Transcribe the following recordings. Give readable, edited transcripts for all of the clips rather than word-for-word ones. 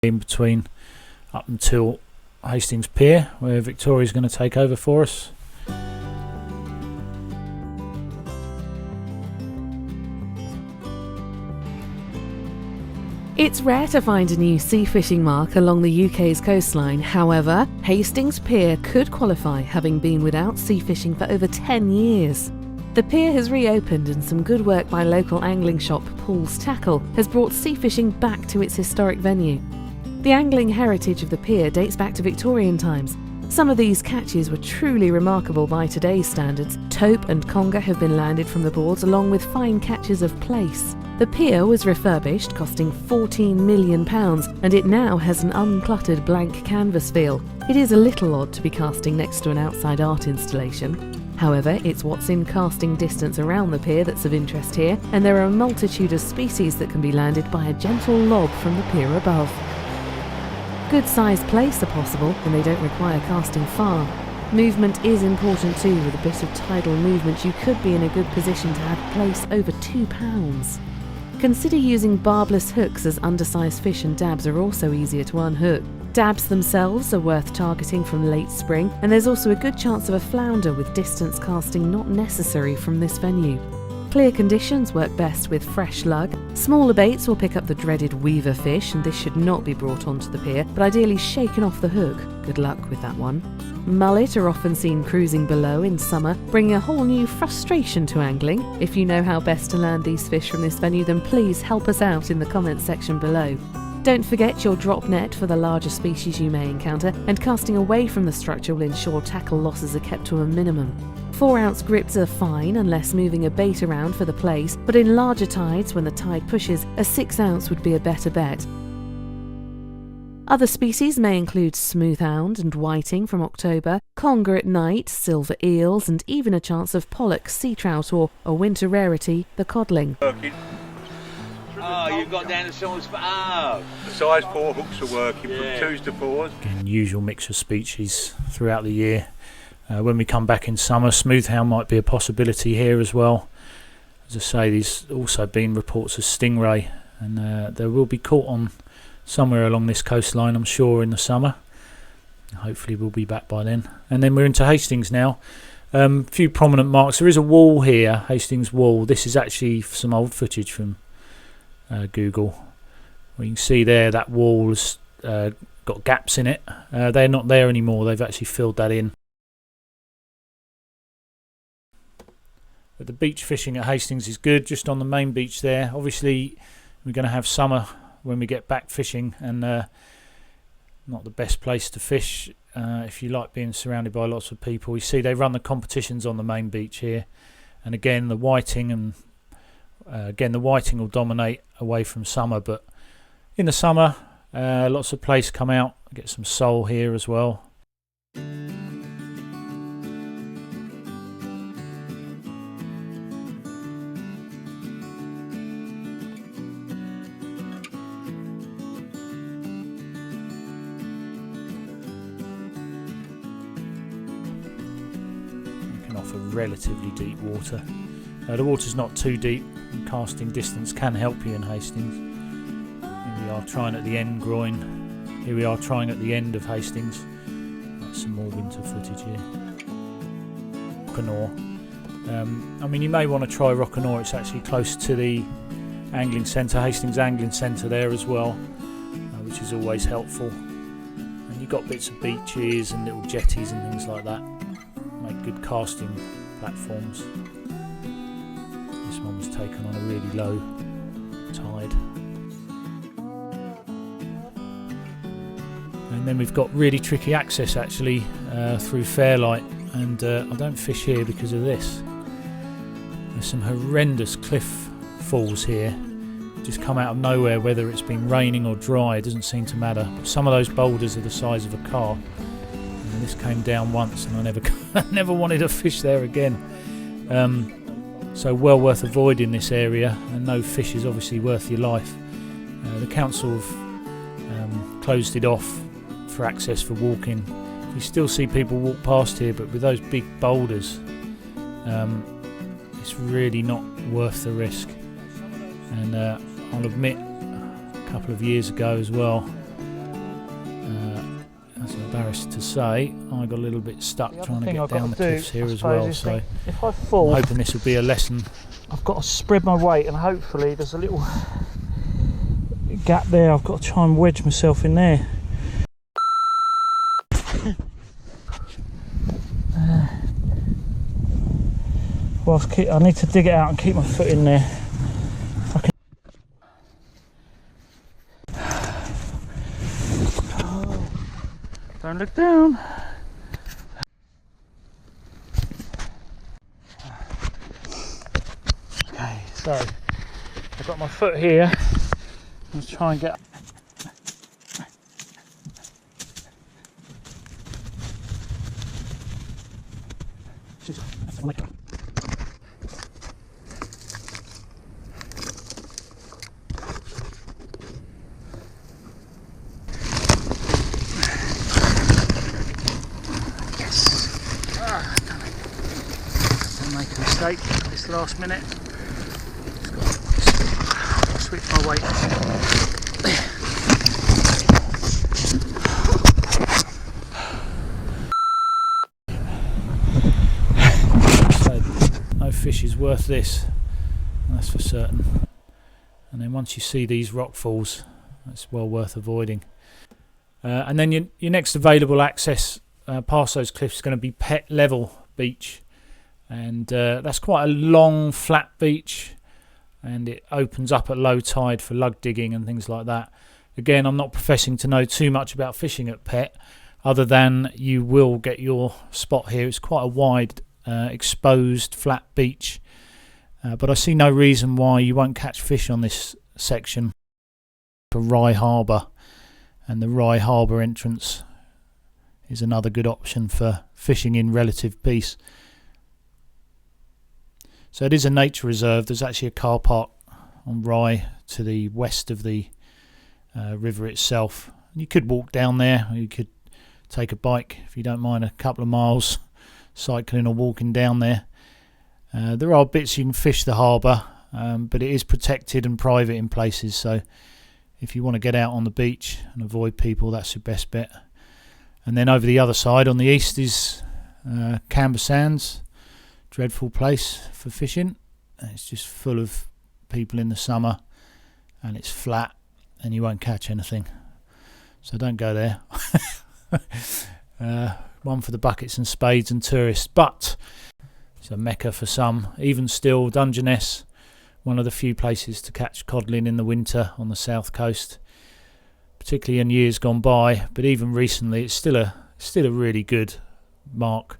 in between up until Hastings Pier, where Victoria's going to take over for us. It's rare to find a new sea fishing mark along the UK's coastline. However, Hastings Pier could qualify, having been without sea fishing for over 10 years. The pier has reopened, and some good work by local angling shop Paul's Tackle has brought sea fishing back to its historic venue. The angling heritage of the pier dates back to Victorian times. Some of these catches were truly remarkable by today's standards. Tope and conger have been landed from the boards, along with fine catches of plaice. The pier was refurbished, costing £14 million, and it now has an uncluttered blank canvas feel. It is a little odd to be casting next to an outside art installation. However, it's what's in casting distance around the pier that's of interest here, and there are a multitude of species that can be landed by a gentle lob from the pier above. Good sized plaice are possible, and they don't require casting far. Movement is important too. With a bit of tidal movement, you could be in a good position to have plaice over 2 pounds. Consider using barbless hooks, as undersized fish and dabs are also easier to unhook. Dabs themselves are worth targeting from late spring, and there's also a good chance of a flounder with distance casting not necessary from this venue. Clear conditions work best with fresh lug. Smaller baits will pick up the dreaded weaver fish, and this should not be brought onto the pier, but ideally shaken off the hook. Good luck with that one. Mullet are often seen cruising below in summer, bringing a whole new frustration to angling. If you know how best to land these fish from this venue, then please help us out in the comments section below. Don't forget your drop net for the larger species you may encounter, and casting away from the structure will ensure tackle losses are kept to a minimum. 4-ounce grips are fine unless moving a bait around for the plaice, but in larger tides, when the tide pushes, a 6-ounce would be a better bet. Other species may include smoothhound and whiting from October, conger at night, silver eels, and even a chance of pollock, sea trout, or a winter rarity, the codling. Oh, you've got down to size 4. The size 4 hooks are working, Yeah. from 2s to 4s. Again, usual mix of species throughout the year. When we come back in summer, smoothhound might be a possibility here as well. As I say, there's also been reports of stingray, and they will be caught on somewhere along this coastline, I'm sure, in the summer. Hopefully we'll be back by then. And then we're into Hastings now. A few prominent marks. There is a wall here, Hastings Wall. This is actually some old footage from Google. Well, you can see there that wall's got gaps in it. They're not there anymore. They've actually filled that in. But the beach fishing at Hastings is good, just on the main beach there. Obviously we're going to have summer when we get back fishing, and not the best place to fish if you like being surrounded by lots of people. You see they run the competitions on the main beach here, and again the whiting will dominate away from summer, but in the summer lots of plaice come out. Get some sole here as well. For relatively deep water. The water's not too deep, and casting distance can help you in Hastings. Here we are trying at the end groin. Here we are trying at the end of Hastings. That's some more winter footage here. Rockanore. I mean, you may want to try Rockanore. It's actually close to the angling centre, Hastings Angling Centre there as well, which is always helpful. And you've got bits of beaches and little jetties and things like that. Make good casting platforms. This one was taken on a really low tide. And then we've got really tricky access actually through Fairlight, and I don't fish here because of this. There's some horrendous cliff falls here, just come out of nowhere. Whether it's been raining or dry, it doesn't seem to matter. Some of those boulders are the size of a car. And this came down once, and I never wanted to fish there again. So well worth avoiding this area, and no fish is obviously worth your life. The council have closed it off for access for walking. You still see people walk past here, but with those big boulders, it's really not worth the risk. And I'll admit, a couple of years ago as well, As I'm embarrassed to say, I got a little bit stuck trying to get down the cliffs here as well. well, so if I fall, I'm hoping this will be a lesson. I've got to spread my weight, and hopefully there's a little gap there. I've got to try and wedge myself in there. Well, I need to dig it out and keep my foot in there. Don't look down. Okay, so I've got my foot here. Let's try and get. Make a mistake at this last minute. Just got to switch my weight. So, no fish is worth this, that's for certain. And then once you see these rock falls, that's well worth avoiding. And then your next available access past those cliffs is going to be Pett Level Beach. And that's quite a long flat beach, and it opens up at low tide for lug digging and things like that. Again, I'm not professing to know too much about fishing at Pett, other than you will get your spot here. It's quite a wide exposed flat beach, but I see no reason why you won't catch fish on this section. For Rye Harbour, and the Rye Harbour entrance is another good option for fishing in relative peace. So it is a nature reserve. There's actually a car park on Rye to the west of the river itself. You could walk down there, or you could take a bike if you don't mind a couple of miles cycling or walking down there. There are bits you can fish the harbour, but it is protected and private in places, so if you want to get out on the beach and avoid people, that's your best bet. And then over the other side on the east is Camber Sands. Dreadful place for fishing. It's just full of people in the summer, and it's flat and you won't catch anything, so don't go there. One for the buckets and spades and tourists, but it's a mecca for some. Even still, Dungeness, one of the few places to catch codling in the winter on the south coast, particularly in years gone by, but even recently it's still a really good mark.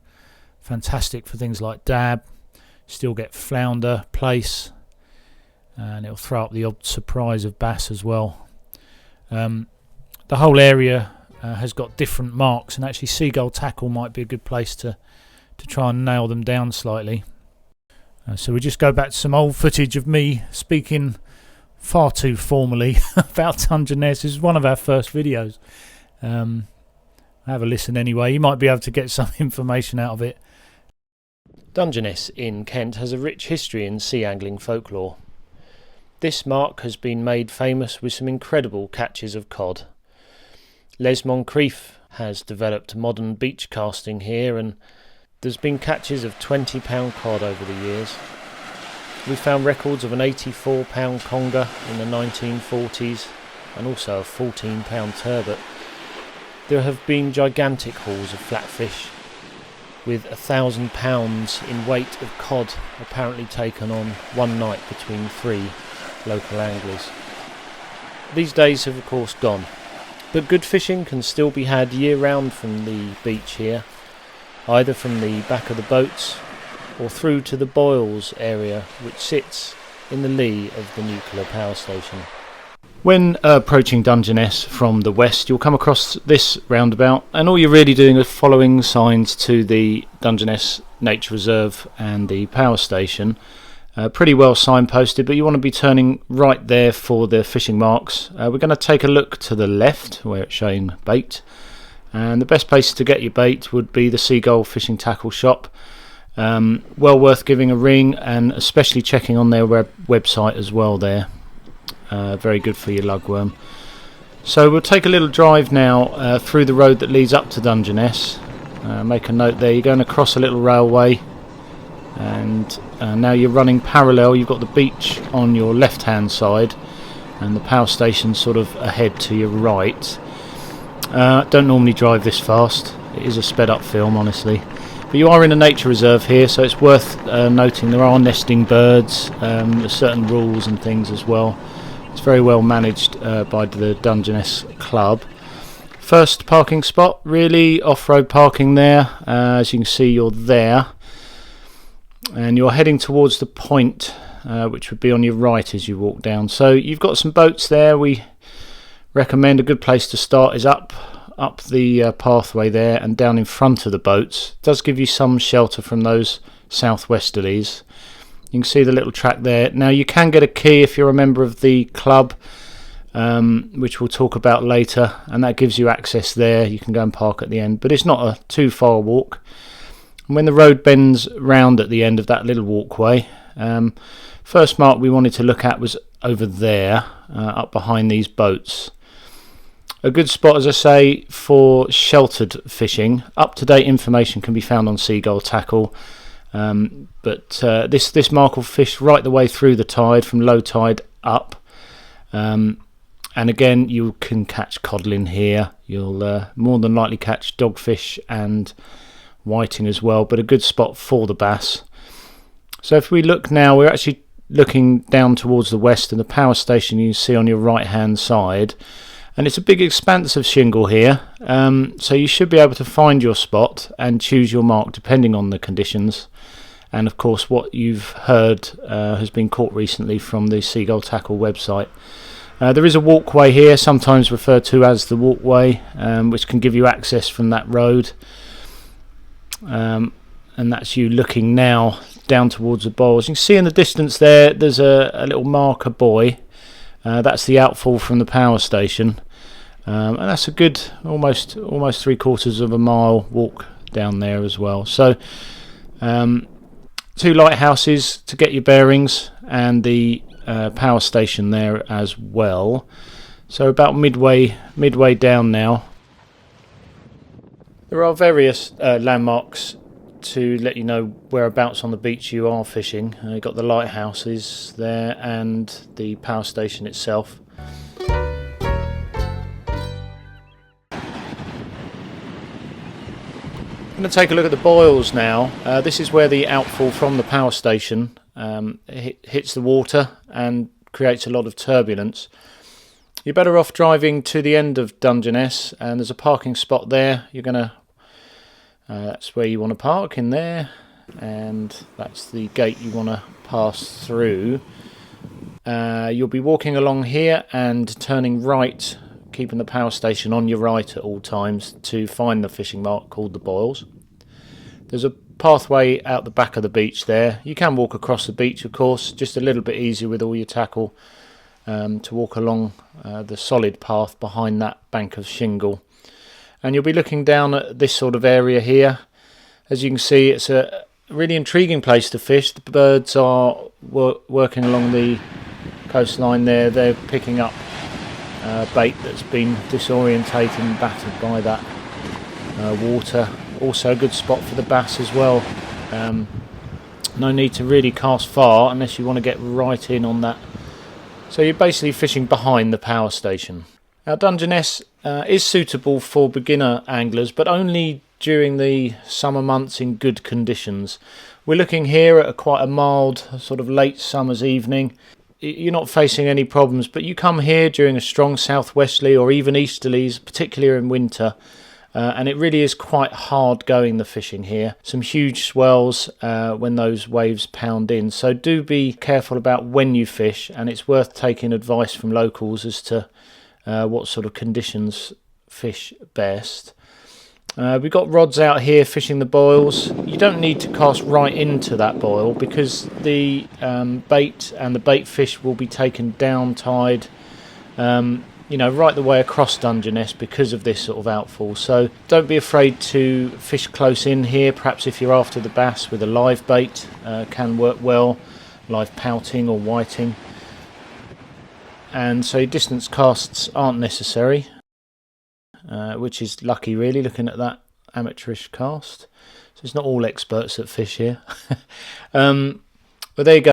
Fantastic for things like dab, still get flounder, plaice, and it'll throw up the odd surprise of bass as well. The whole area has got different marks, and actually seagull tackle might be a good place to try and nail them down slightly. So we just go back to some old footage of me speaking far too formally about Dungeness. This is one of our first videos. Have a listen anyway, you might be able to get some information out of it. Dungeness in Kent has a rich history in sea angling folklore. This mark has been made famous with some incredible catches of cod. Les Moncrief has developed modern beach casting here, and there's been catches of £20 cod over the years. We found records of an £84 conger in the 1940s, and also a £14 turbot. There have been gigantic hauls of flatfish, with £1,000 in weight of cod apparently taken on one night between 3 local anglers. These days have of course gone, but good fishing can still be had year round from the beach here, either from the back of the boats or through to the Boyles area, which sits in the lee of the nuclear power station. When approaching Dungeness from the west, you'll come across this roundabout, and all you're really doing is following signs to the Dungeness Nature Reserve and the power station. Pretty well signposted, but you want to be turning right there for the fishing marks. We're going to take a look to the left where it's showing bait, and the best place to get your bait would be the Seagull Fishing Tackle Shop. Well worth giving a ring, and especially checking on their website as well there. Very good for your lugworm. So we'll take a little drive now through the road that leads up to Dungeness. Make a note there, you're going across a little railway, and now you're running parallel. You've got the beach on your left hand side and the power station sort of ahead to your right. Don't normally drive this fast, it is a sped up film honestly, but you are in a nature reserve here, so it's worth noting there are nesting birds, there's certain rules and things as well. It's very well managed by the Dungeness Club. First parking spot, really off-road parking there. As you can see, you're there, and you're heading towards the point, which would be on your right as you walk down. So you've got some boats there. We recommend a good place to start is up the pathway there and down in front of the boats. It does give you some shelter from those southwesterlies. You can see the little track there. Now you can get a key if you're a member of the club, which we'll talk about later, and that gives you access there. You can go and park at the end, but it's not a too far walk. And when the road bends round at the end of that little walkway, first mark we wanted to look at was over there, up behind these boats. A good spot, as I say, for sheltered fishing. Up-to-date information can be found on Seagull Tackle, but this mark will fish right the way through the tide, from low tide up. And again, you can catch codlin here. You'll more than likely catch dogfish and whiting as well, but a good spot for the bass. So if we look now, we're actually looking down towards the west, and the power station you see on your right hand side, and it's a big expanse of shingle here, so you should be able to find your spot and choose your mark depending on the conditions. And of course what you've heard has been caught recently from the Seagull Tackle website. There is a walkway here, sometimes referred to as the walkway, which can give you access from that road, and that's you looking now down towards the boils. You can see in the distance there's a little marker buoy. That's the outfall from the power station, and that's a good almost 3/4 of a mile walk down there as well. So 2 lighthouses to get your bearings, and the power station there as well. So about midway down now. There are various landmarks to let you know whereabouts on the beach you are fishing. You've got the lighthouses there and the power station itself. I'm going to take a look at the boils now. This is where the outfall from the power station hits the water and creates a lot of turbulence. You're better off driving to the end of Dungeness, and there's a parking spot there. You're going to that's where you want to park, in there, and that's the gate you want to pass through. You'll be walking along here and turning right, keeping the power station on your right at all times to find the fishing mark called the boils. There's a pathway out the back of the beach there. You can walk across the beach, of course, just a little bit easier with all your tackle, to walk along the solid path behind that bank of shingle. And you'll be looking down at this sort of area here. As you can see, it's a really intriguing place to fish. The birds are working along the coastline there. They're picking up bait that's been disorientated and battered by that water. Also a good spot for the bass as well. No need to really cast far unless you want to get right in on that. So you're basically fishing behind the power station. Now Dungeness is suitable for beginner anglers, but only during the summer months in good conditions. We're looking here at quite a mild sort of late summer's evening. You're not facing any problems, but you come here during a strong southwesterly or even easterlies, particularly in winter, and it really is quite hard going, the fishing here. Some huge swells when those waves pound in, so do be careful about when you fish, and it's worth taking advice from locals as to what sort of conditions fish best. We've got rods out here fishing the boils. You don't need to cast right into that boil because the bait and the bait fish will be taken down tide, right the way across Dungeness because of this sort of outfall. So don't be afraid to fish close in here. Perhaps if you're after the bass with a live bait, can work well, live pouting or whiting. and so distance casts aren't necessary, which is lucky really, looking at that amateurish cast. So it's not all experts that fish here. But there you go.